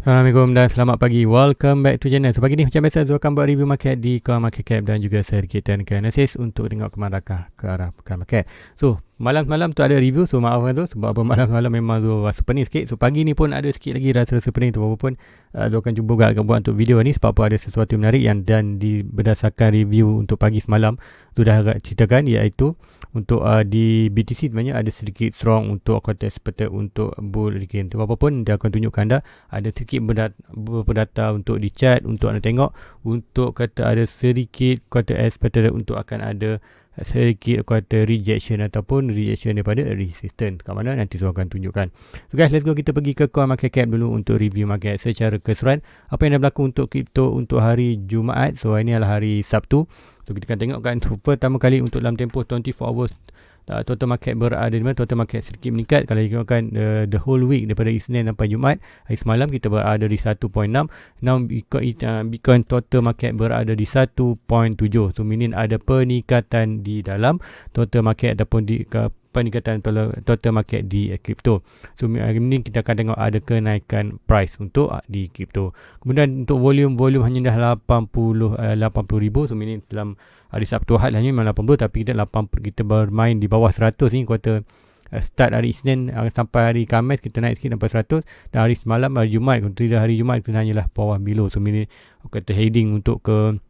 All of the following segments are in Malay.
Assalamualaikum dan selamat pagi. Welcome back to channel. So pagi ni macam biasa Zul akan buat review market di Coin Market Cap dan juga sedikit technical analysis untuk tengok kemanakah ke arah pekan market. So malam-malam tu ada review, so maafkan tu sebab apa malam-malam memang Zul rasa pening sikit. So pagi ni pun ada sikit lagi rasa pening tu, walaupun Zul akan cuba agak buat untuk video ni sebab apa ada sesuatu yang menarik yang dan berdasarkan review untuk pagi semalam tu dah agak ceritakan, iaitu untuk di BTC sebenarnya ada sedikit strong untuk kata expected untuk bull again. Tu apa pun dia akan tunjukkan anda ada sedikit beberapa data untuk di chart untuk anda tengok, untuk kata ada sedikit kata expected untuk akan ada sedikit kata rejection ataupun reaction daripada resistance kat mana nanti saya akan tunjukkan. So guys, let's go, kita pergi ke Coin Market Cap dulu untuk review market secara keseluruhan. Apa yang dah berlaku untuk kripto untuk hari Jumaat. So ini adalah hari Sabtu. So kita akan tengokkan pertama kali untuk dalam tempoh 24 hours total market berada di mana. Total market sedikit meningkat kalau dikatakan the whole week daripada Isnin sampai Jumaat. Hari semalam kita berada di 1.6. Now Bitcoin total market berada di 1.7. So meaning ada peningkatan di dalam total market ataupun di peningkatan total market di kripto. So hari ini kita akan tengok ada kenaikan price untuk di kripto. Kemudian untuk volume hanya dah 80,000. So meaning dalam hari Sabtu Ahad hanya memang 80, tapi kita bermain di bawah 100 ni kuartal start hari Isnin sampai hari Khamis kita naik sikit sampai 100, dan hari semalam hari Jumaat hari Jumaat kita hanyalah bawah below. So meaning kata heading untuk ke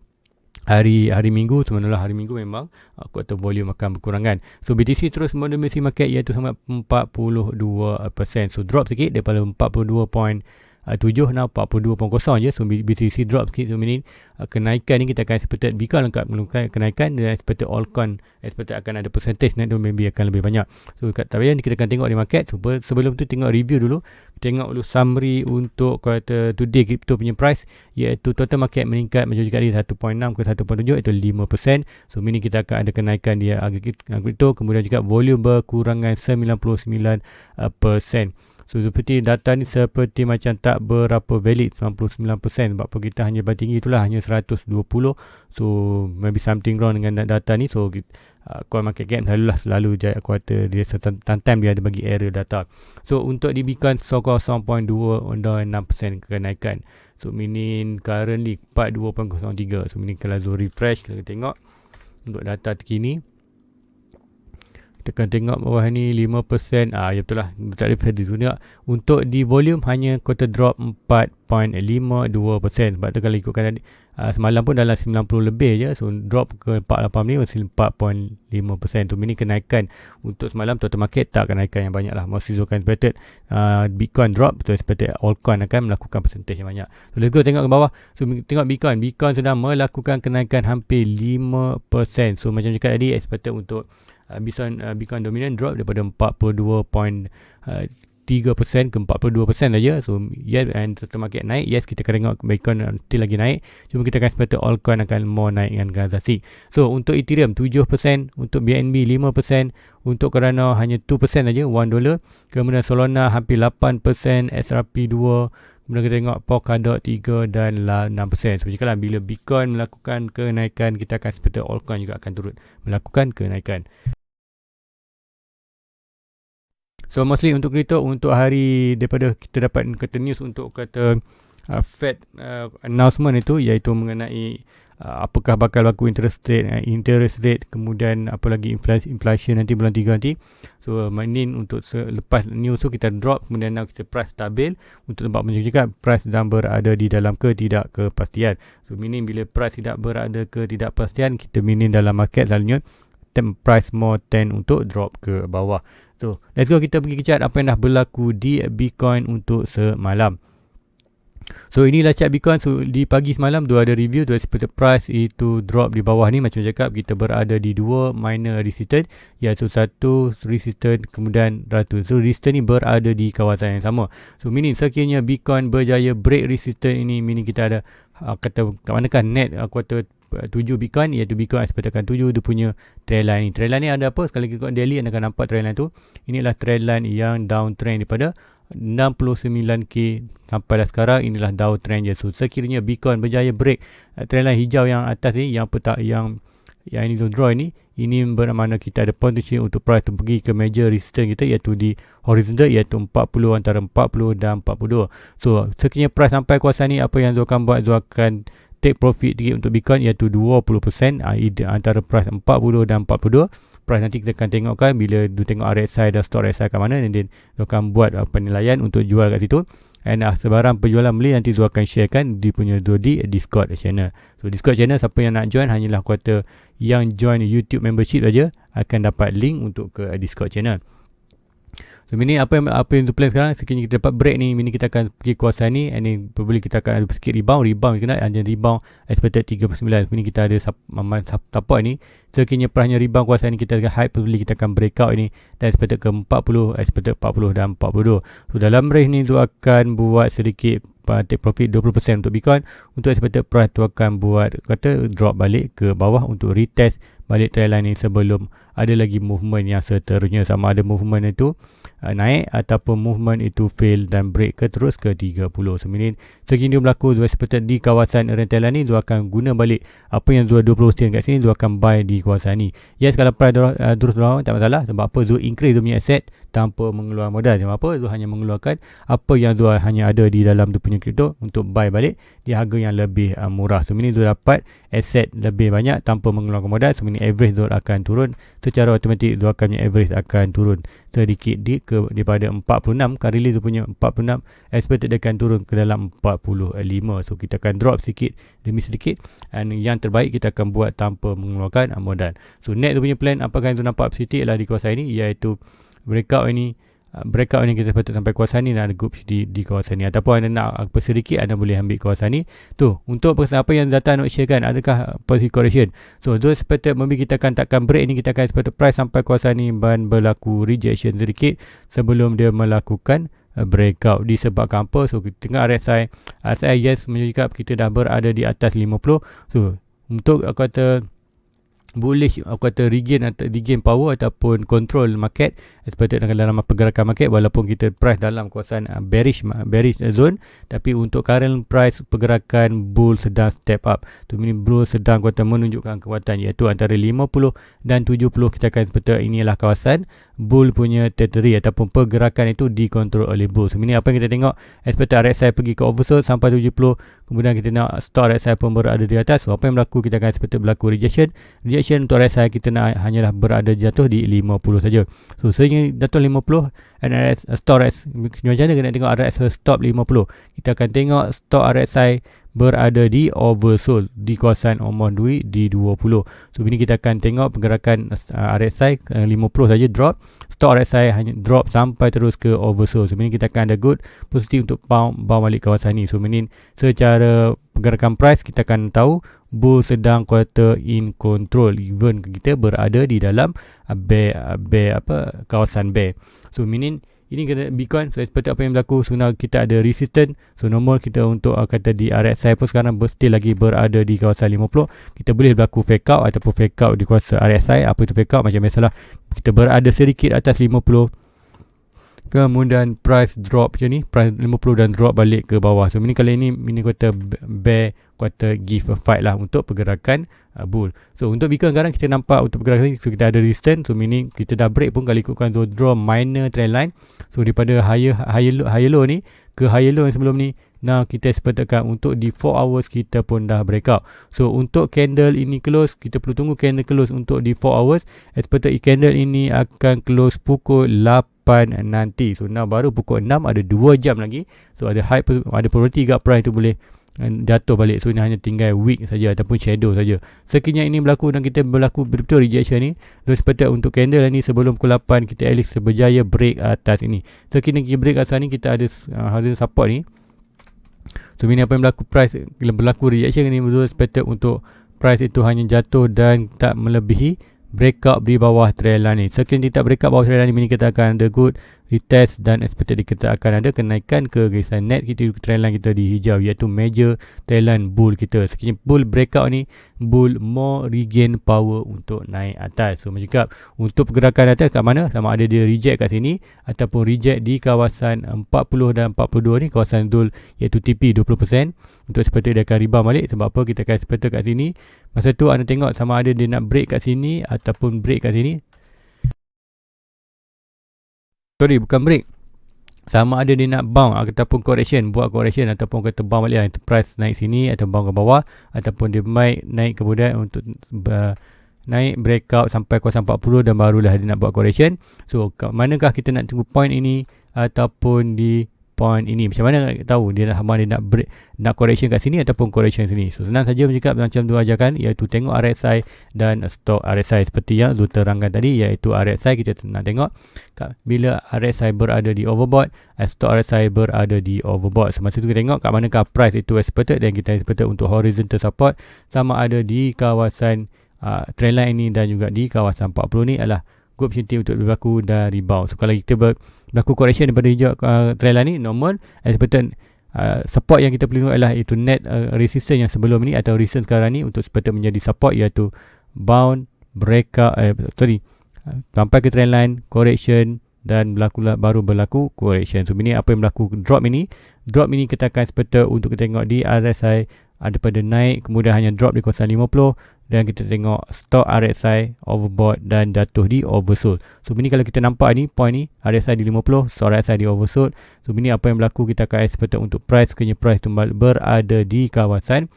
hari Minggu, sebenarnya hari Minggu memang kuartal volume akan berkurangan. So BTC terus mendominasi market iaitu sama 42%. So drop sikit daripada 42.7 now 42.0 je. So BTC drop sikit. So meaning kenaikan ni kita akan expected Bitcoin lengkap kenaikan, dan expected altcoin expected akan ada percentage naik tu maybe akan lebih banyak. So kat tabian kita akan tengok di market. So sebelum tu tengok review dulu, tengok dulu summary untuk kata today crypto punya price, iaitu total market meningkat macam cakap tadi 1.6 ke 1.7 iaitu 5%. So meaning kita akan ada kenaikan dia crypto. Kemudian juga volume berkurangan 99%. So seperti data ni seperti macam tak berapa valid 99%, sebab apa kita hanya tinggi itulah hanya 120. So maybe something wrong dengan data ni. So Coin Market Cap selalu kuartal dia sometimes dia ada bagi error data. So untuk di Bitcoin 0.26% kenaikan. So meaning currently 42.03. So meaning kalau refresh kita tengok untuk data terkini, kita akan tengok bawah ni 5%. Ya betul lah, tak ada di dunia. Untuk di volume hanya kota drop 4.52%. Sebab tu kalau ikutkan tadi semalam pun dalam 90 lebih je. So drop ke 48 ni masih 4.5%. Tu meaning kenaikan untuk semalam total market tak kenaikan yang banyak lah. Masih Zulkan expected Bitcoin drop, betul expected altcoin akan melakukan percentage yang banyak. So let's go tengok ke bawah. So tengok Bitcoin sedang melakukan kenaikan hampir 5%. So macam cakap tadi expected untuk Bitcoin dominant drop daripada 42.3% ke 42% saja. So yes, and total market naik. Yes, kita akan tengok Bitcoin nanti lagi naik. Cuma kita akan expect altcoin akan more naik dengan transaksi. So untuk Ethereum 7%, untuk BNB 5%, untuk Cardano hanya 2% saja, $1. Kemudian Solana hampir 8%, SRP 2%. Kemudian kita tengok Polkadot 3 dan 6%. So jikalau bila Bitcoin melakukan kenaikan, kita akan expect altcoin juga akan turut melakukan kenaikan. So mostly untuk kripto untuk hari daripada kita dapat kata news untuk kata Fed announcement itu, iaitu mengenai apakah bakal berlaku interest rate, kemudian apa lagi inflation nanti bulan 3 nanti. So ini untuk lepas news tu kita drop, kemudian kita price stabil untuk tempat macam cakap price sedang berada di dalam ketidakpastian. So meaning bila price tidak berada ketidakpastian, kita meaning dalam market selalunya price more tend untuk drop ke bawah. So let's go, kita pergi ke chart apa yang dah berlaku di Bitcoin untuk semalam. So inilah chart Bitcoin. So di pagi semalam tu ada review tu, seperti price itu drop di bawah ni. Macam cakap kita berada di dua minor resistance, iaitu satu resistance kemudian ratu. So resistance ni berada di kawasan yang sama. So meaning sekiranya Bitcoin berjaya break resistance ini, meaning kita ada kata kat manakah net kuartal 7 Bitcoin, iaitu Bitcoin expectkan 7 dia punya trend line ni. Trend line ni ada apa? Sekali kita daily anda akan nampak trend line tu. Inilah trend line yang downtrend daripada 69k sampai dah sekarang. Inilah downtrend je. So sekiranya Bitcoin berjaya break trend line hijau yang atas ni, yang yang ini draw ini bermakna kita ada potensi untuk price tu pergi ke major resistance kita, iaitu di horizontal, iaitu 40, antara 40 dan 42. So sekiranya price sampai kawasan ni, apa yang Zul akan buat, Zul akan take profit sikit untuk Bitcoin, iaitu 20%, antara price 40 dan 42. Price nanti kita akan tengokkan bila Zul tengok RSI dan stop RSI kat mana, dan then Zul akan buat penilaian untuk jual kat situ. And sebarang penjualan beli nanti Zul akan sharekan di punya Zul di Discord channel. So Discord channel, siapa yang nak join, hanyalah kuota yang join YouTube membership saja akan dapat link untuk ke Discord channel. So ini apa yang tu plan sekarang. Sekiranya kita dapat break ni, ini kita akan pergi kawasan ni, and then probably kita akan ada sikit rebound kena, hanya rebound expected 39. Ini kita ada support ni. Sekiranya price rebound kawasan ni, kita akan hype, probably kita akan breakout ini dan expected ke 40, expected 40 dan 42. So dalam range ni tu akan buat sedikit take profit 20% untuk Bitcoin. Untuk expected price tu akan buat drop balik ke bawah untuk retest balik trend line ni sebelum ada lagi movement yang seterusnya, sama ada movement itu naik ataupun movement itu fail dan break ke terus ke 30. So sekiranya berlaku Zul expected di kawasan rental line ni, Zul akan guna balik apa yang Zul 20 sen kat sini, Zul akan buy di kawasan ni. Yes, kalau price terus dorang tak masalah. Sebab apa? Zul increase Zul punya asset tanpa mengeluarkan modal. Sebab apa? Zul hanya mengeluarkan apa yang Zul hanya ada di dalam tu punya crypto untuk buy balik di harga yang lebih murah. So Zul dapat asset lebih banyak tanpa mengeluarkan modal. So average Zul akan turun secara automatik. Zul akan average akan turun sedikit daripada 46. Currently Zul punya 46, expected akan turun ke dalam 45. So kita akan drop sikit demi sedikit, and yang terbaik kita akan buat tanpa mengeluarkan modal. So net tu punya plan, apakah yang tu nampak positif ialah di kawasan ini, iaitu breakout ini kita patut sampai kawasan ni, dan ada group di kawasan ni, ataupun anda nak apa sedikit, anda boleh ambil kawasan ni. Tu untuk apa yang data nak share kan, adakah positive correction. So those expected maybe kita akan takkan break ni, kita akan expected price sampai kawasan ni dan berlaku rejection sedikit sebelum dia melakukan breakout. Disebabkan apa? So kita tengok RSI yes menunjukkan kita dah berada di atas 50. So untuk aku kata bullish, aku kata regain power ataupun control market expected dalam pergerakan market, walaupun kita price dalam kawasan bearish zone, tapi untuk current price pergerakan bull sedang step up. Tu bull sedang kata menunjukkan kekuatan, iaitu antara 50 dan 70. Kita akan seperti inilah kawasan bull punya territory ataupun pergerakan itu dikontrol oleh bull. So ini apa yang kita tengok, expected RSI pergi ke oversold sampai 70, kemudian kita nak stop RSI pun berada di atas. So apa yang berlaku, kita akan expected berlaku rejection untuk RSI kita nak hanyalah berada jatuh di 50 saja. So sehingga jatuh 50 and stop RSI, macam mana kita nak tengok RSI stop 50, kita akan tengok stop RSI berada di oversold di kawasan omon duit di 20. So ini kita akan tengok pergerakan RSI 50 saja drop, stop RSI hanya drop sampai terus ke oversold. So ini kita akan ada good positif untuk bounce balik kawasan ni. So ini secara pergerakan price kita akan tahu bull sedang quarter in control, even kita berada di dalam kawasan bear. So ini kena Bitcoin. So seperti apa yang berlaku, so now kita ada resistance. So normal kita untuk kata di RSI pun sekarang still lagi berada di kawasan 50. Kita boleh berlaku fake out ataupun fake out di kawasan RSI. Apa itu fake out? Macam biasalah, kita berada sedikit atas 50, kemudian price drop macam ni, price 50 dan drop balik ke bawah. So kali ini kata bear kata give a fight lah untuk pergerakan bull. So untuk Bitcoin sekarang kita nampak untuk pergerakan ni, so kita ada resistance. So meaning kita dah break pun kalau ikutkan tu draw minor trend line. So daripada higher low ni ke higher low yang sebelum ni, now kita sepatutkan untuk di 4 hours kita pun dah breakout. So untuk candle ini close, kita perlu tunggu candle close untuk di 4 hours. Expected candle ini akan close pukul 8 nanti. So now baru pukul 6, ada 2 jam lagi. So ada hype, ada probability juga price tu boleh jatuh balik. So ini hanya tinggal weak saja ataupun shadow saja. Sekiranya ini berlaku dan kita berlaku betul rejection ni, so seperti untuk candle ni sebelum pukul 8 kita at least berjaya break atas ini. Sekiranya kita break atas ni, kita ada support ni. So ini apa yang berlaku, price bila berlaku rejection ni betul expected untuk price itu hanya jatuh dan tak melebihi breakout di bawah trend line ni. Sekiranya kita breakout bawah trend line ni, kita akan ada good retest dan expected kita akan ada kenaikan ke garisan net kita, trendline kita di hijau, iaitu major trendline bull kita. Sekiranya bull breakout ni, bull more regain power untuk naik atas. So macam untuk pergerakan atas kat mana, sama ada dia reject kat sini ataupun reject di kawasan 40 dan 42 ni, kawasan zone iaitu TP 20%. Untuk expected dia akan rebound balik. Sebab apa, kita akan expected kat sini, masa tu anda tengok sama ada dia nak break kat sini ataupun break kat sini. Sorry, bukan break, sama ada dia nak bounce ataupun correction, buat correction ataupun kata bounce balik lah, price naik sini atau bounce ke bawah, ataupun dia naik kemudian untuk naik breakout sampai kawasan 40 dan barulah dia nak buat correction. So kat manakah kita nak tunggu point ini ataupun di point ini, macam mana tahu dia nak break, nak correction kat sini ataupun correction sini? So senang saja bercakap macam tu ajarkan, iaitu tengok RSI dan stop RSI seperti yang Zul terangkan tadi, iaitu RSI kita nak tengok bila RSI berada di overbought, stop RSI berada di overbought. Semasa tu kita tengok kat manakah price itu expected, dan kita expected untuk horizontal support sama ada di kawasan trendline ini dan juga di kawasan 40 ni adalah good opportunity untuk berlaku dan rebound. So kalau kita berlaku correction daripada hijau trendline ni, normal expected support yang kita perlu adalah itu net resistance yang sebelum ni atau recent sekarang ni untuk expected menjadi support, iaitu bound breakout sampai ke trendline correction dan baru berlaku correction. So ini apa yang berlaku drop ini kita akan expected untuk kita tengok di RSI daripada naik kemudian hanya drop di kawasan 50, dan kita tengok stop RSI overbought dan jatuh di oversold. So ini kalau kita nampak ni point ni RSI di 50, stop RSI di oversold. So ini apa yang berlaku, kita akan expect untuk price tu berada di kawasan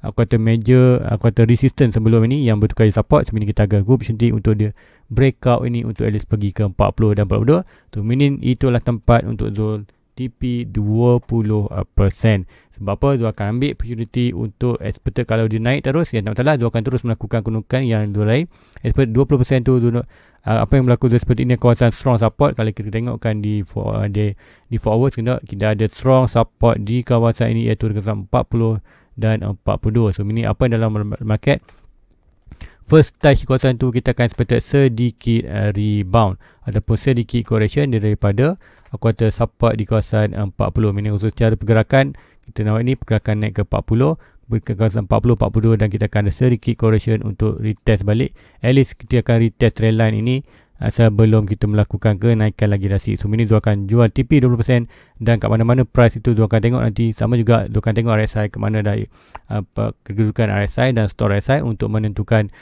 kuartal major, kuartal resistance sebelum ini yang bertukar jadi support. So ini kita akan good opportunity untuk dia breakout ini untuk at least pergi ke 40 dan 42. So ini itulah tempat untuk zone TP 20%. Sebab apa, Zul akan ambil opportunity untuk expected kalau dia naik terus, yang tak masalah, Zul akan terus melakukan kunukan yang Zul lain. Expected 20% tu Zul, apa yang berlaku seperti ini kawasan strong support. Kalau kita tengokkan di forward, kita ada strong support di kawasan ini, iaitu kawasan 40 dan 42. So ini apa dalam market, first touch kawasan tu kita akan expected sedikit rebound ataupun sedikit correction daripada kuartal support di kawasan 40. Ini khusus cara pergerakan, kita nampak ini pergerakan naik ke 40 ke kawasan 40-42, dan kita akan ada sedikit correction untuk retest balik. At least kita akan retest trend line ini sebelum kita melakukan kenaikan lagi rasi. So ini Zul akan jual TP 20%, dan kat mana-mana price itu Zul akan tengok nanti. Sama juga Zul akan tengok RSI ke mana dah kedudukan RSI dan stop RSI untuk menentukan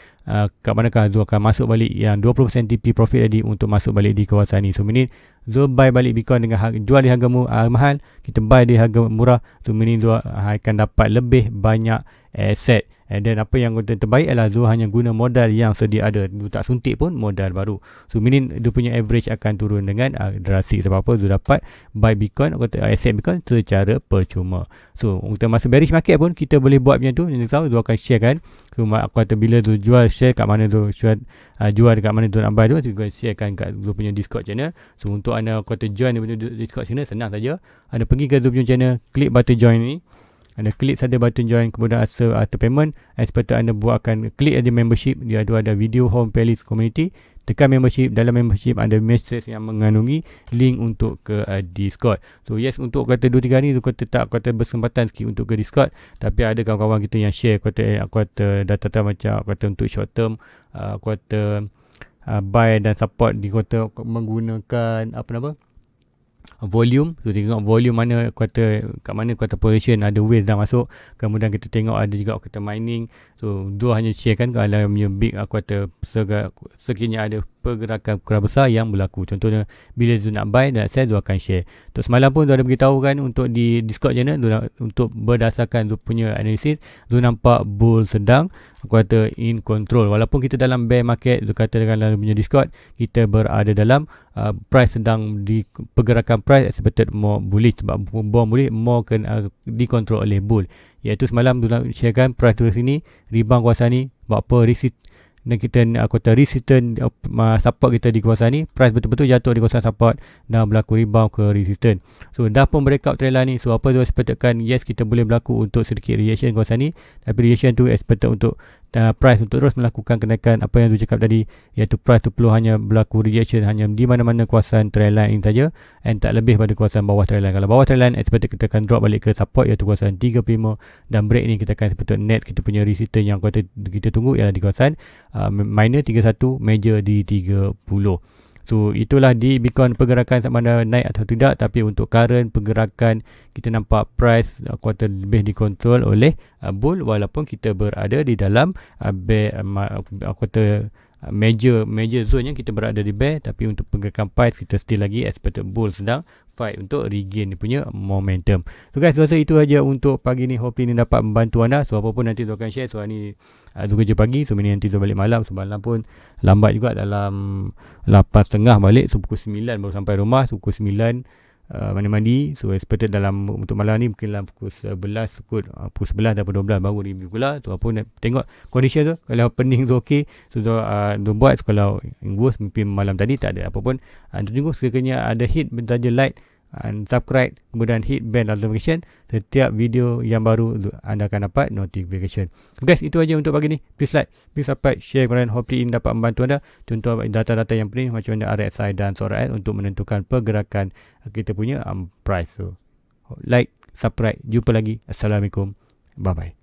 kat manakah Zul akan masuk balik yang 20% TP profit tadi untuk masuk balik di kawasan ni. So ini Zul buy balik Bitcoin dengan jual di harga mahal, kita buy di harga murah. So ini Zul akan dapat lebih banyak aset. And then apa yang terbaik adalah Zul hanya guna modal yang sedia ada, Zul tak suntik pun modal baru. So meaning dia punya average akan turun dengan drastik. Sebab apa, Zul dapat buy Bitcoin atau aset Bitcoin secara percuma. So untuk masa bearish market pun kita boleh buat macam tu. Yang tahu Zul akan share kan. So aku kata bila Zul jual, share kat mana Zul jual dekat mana Zul nak buy tu, Zul share kan kat Zul punya Discord channel. So untuk anda kata join dia punya Discord channel, senang saja. Anda pergi ke Zul punya channel, klik button join ni. Anda klik saja button join, kemudian atau payment, expected anda buatkan klik aja membership. Dia ada video home playlist community, tekan membership. Dalam membership ada message yang mengandungi link untuk ke Discord. So yes, untuk kata 2-3 hari tu kata bersempatan sikit untuk ke Discord, tapi ada kawan-kawan kita yang share kata data macam kata untuk short term, kata buy dan support di kata menggunakan apa nama volume. So tengok volume mana kat mana kuartal position ada wave dah masuk. Kemudian kita tengok ada juga kuartal mining. So dua hanya share kan kalau punya big kuartal sekiranya ada pergerakan kurang besar yang berlaku. Contohnya bila Zul nak buy dan sell, Zul akan share. Untuk semalam pun Zul ada beritahu kan untuk di Discord channel, untuk berdasarkan Zul punya analisis, Zul nampak bull sedang kuartal in control. Walaupun kita dalam bear market, Zul kata dalam punya Discord, kita berada dalam price sedang di pergerakan price expected more bullish. Sebab more bullish, more dikontrol oleh bull. Iaitu semalam Zul sharekan price turun sini, rebound kawasan ni, buat apa dan kita kata resistance support kita di kawasan ni, price betul-betul jatuh di kawasan support dan berlaku rebound ke resistance. So dah pun breakout trend line ni. So apa tu expectedkan, yes kita boleh berlaku untuk sedikit reaction kawasan ni, tapi reaction tu expected untuk price untuk terus melakukan kenaikan apa yang tu cakap tadi, iaitu price tu perlu hanya berlaku rejection hanya di mana-mana kawasan trendline ini saja, and tak lebih pada kawasan bawah trendline. Kalau bawah trendline expected kita akan drop balik ke support iaitu kawasan 35, dan break ni kita akan expected net kita punya resistance yang kita tunggu ialah di kawasan minor 31, major di 30. So itulah di Bitcoin pergerakan sama ada naik atau tidak, tapi untuk current pergerakan kita nampak price kuartal lebih dikontrol oleh bull, walaupun kita berada di dalam kuartal major zone yang kita berada di bear, tapi untuk pergerakan price kita still lagi expected bull sedang fight untuk regain dia punya momentum. So guys, rasa itu aja untuk pagi ni. Hopefully ni dapat membantu anda. So apa pun nanti tu akan share. So ni tu kerja pagi, so ni nanti tu balik malam. So malam pun lambat juga, dalam 8.30 balik. So pukul 9 baru sampai rumah. So pukul 9 mandi-mandi. So expected dalam untuk malam ni mungkin dalam pukul 11 pukul 11 atau 12 baru review pula. So apa pun tengok condition tu. Kalau pening tu okey, so tu buat. So kalau worst mungkin malam tadi tak ada apa pun, tunggu sekiranya ada hit bentaja like and subscribe, kemudian hit bell notification. Setiap video yang baru anda akan dapat notification. Guys, itu aja untuk pagi ni. Please like, please subscribe, share, kemudian hopefully ini dapat membantu anda. Contoh data-data yang penting macam mana RSI dan SORA untuk menentukan pergerakan kita punya price. So like, subscribe. Jumpa lagi. Assalamualaikum. Bye bye.